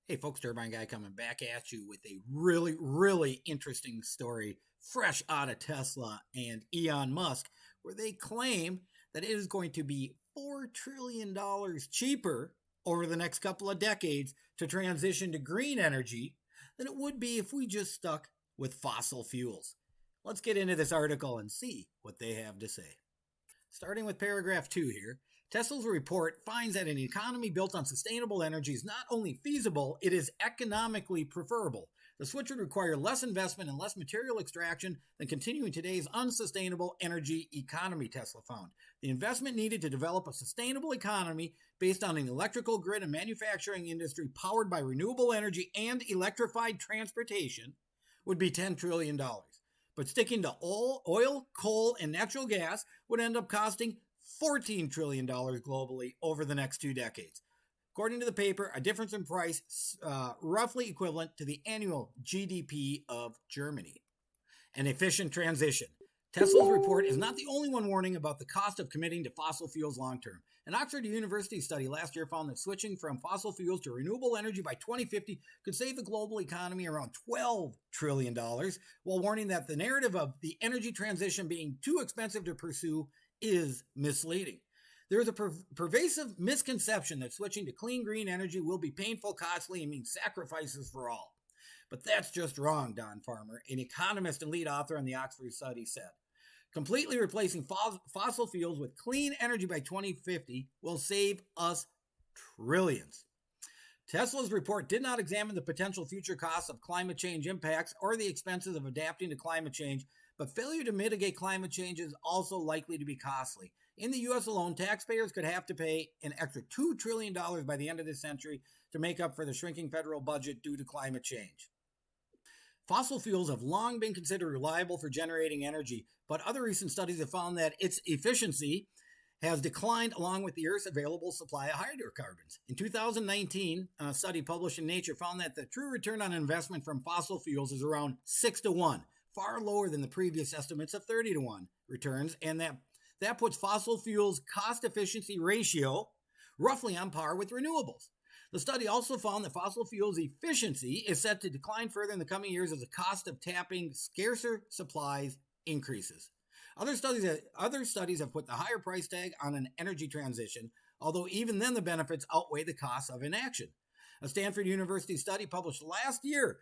Hey folks, Turbine Guy coming back at you with a really interesting story fresh out of Tesla and Elon Musk, where they claim that it is going to be $4 trillion cheaper over the next couple of decades to transition to green energy than it would be if we just stuck with fossil fuels. Let's get into this article and see what they have to say. Starting with paragraph 2 here, Tesla's report finds that an economy built on sustainable energy is not only feasible, it is economically preferable. The switch would require less investment and less material extraction than continuing today's unsustainable energy economy, Tesla found. The investment needed to develop a sustainable economy based on an electrical grid and manufacturing industry powered by renewable energy and electrified transportation would be $10 trillion. But sticking to oil, coal, and natural gas would end up costing $14 trillion globally over the next 2 decades. According to the paper, a difference in price roughly equivalent to the annual GDP of Germany. An efficient transition. Tesla's report is not the only one warning about the cost of committing to fossil fuels long term. An Oxford University study last year found that switching from fossil fuels to renewable energy by 2050 could save the global economy around $12 trillion, while warning that the narrative of the energy transition being too expensive to pursue is misleading. There is a pervasive misconception that switching to clean green energy will be painful, costly, and mean sacrifices for all. But that's just wrong, Don Farmer, an economist and lead author on the Oxford study, said. Completely replacing fossil fuels with clean energy by 2050 will save us trillions. Tesla's report did not examine the potential future costs of climate change impacts or the expenses of adapting to climate change, but failure to mitigate climate change is also likely to be costly. In the U.S. alone, taxpayers could have to pay an extra $2 trillion by the end of this century to make up for the shrinking federal budget due to climate change. Fossil fuels have long been considered reliable for generating energy, but other recent studies have found that its efficiency has declined along with the Earth's available supply of hydrocarbons. In 2019, a study published in Nature found that the true return on investment from fossil fuels is around 6 to 1, far lower than the previous estimates of 30 to 1 returns, and that puts fossil fuels' cost efficiency ratio roughly on par with renewables. The study also found that fossil fuels efficiency is set to decline further in the coming years as the cost of tapping scarcer supplies increases. Other studies have put the higher price tag on an energy transition, although even then the benefits outweigh the costs of inaction. A Stanford University study published last year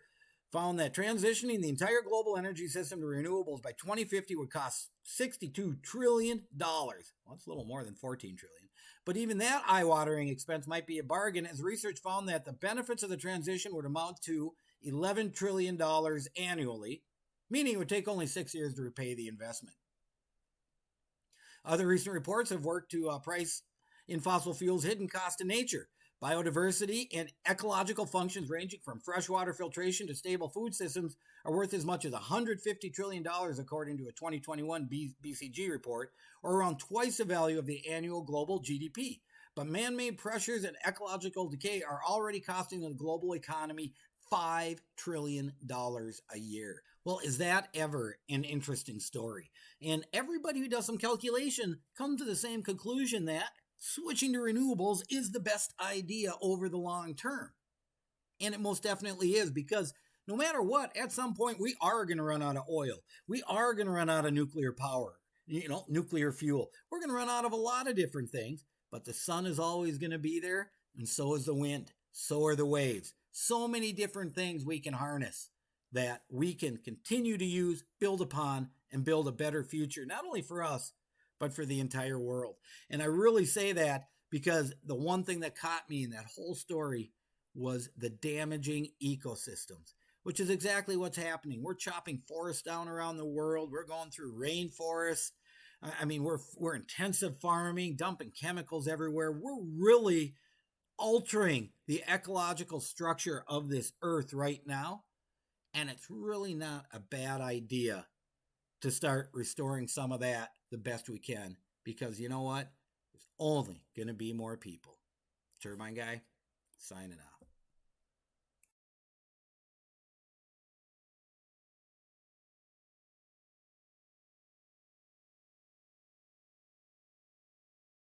found that transitioning the entire global energy system to renewables by 2050 would cost $62 trillion. Well, that's a little more than $14 trillion. But even that eye-watering expense might be a bargain, as research found that the benefits of the transition would amount to $11 trillion annually, meaning it would take only 6 years to repay the investment. Other recent reports have worked to price in fossil fuels hidden cost to nature. Biodiversity and ecological functions ranging from freshwater filtration to stable food systems are worth as much as $150 trillion according to a 2021 BCG report, or around twice the value of the annual global GDP. But man-made pressures and ecological decay are already costing the global economy $5 trillion a year. Well, is that ever an interesting story? And everybody who does some calculation comes to the same conclusion that switching to renewables is the best idea over the long term. And it most definitely is, because no matter what, at some point we are going to run out of oil. We are going to run out of nuclear power, nuclear fuel. We're going to run out of a lot of different things, but the sun is always going to be there, and so is the wind. So are the waves. So many different things we can harness that we can continue to use, build upon, and build a better future, not only for us, but for the entire world. And I really say that because the one thing that caught me in that whole story was the damaging ecosystems, which is exactly what's happening. We're chopping forests down around the world. We're going through rainforests. I mean, we're intensive farming, dumping chemicals everywhere. We're really altering the ecological structure of this earth right now. And it's really not a bad idea to start restoring some of that the best we can, because you know what? There's only going to be more people. Turbine Guy, signing out.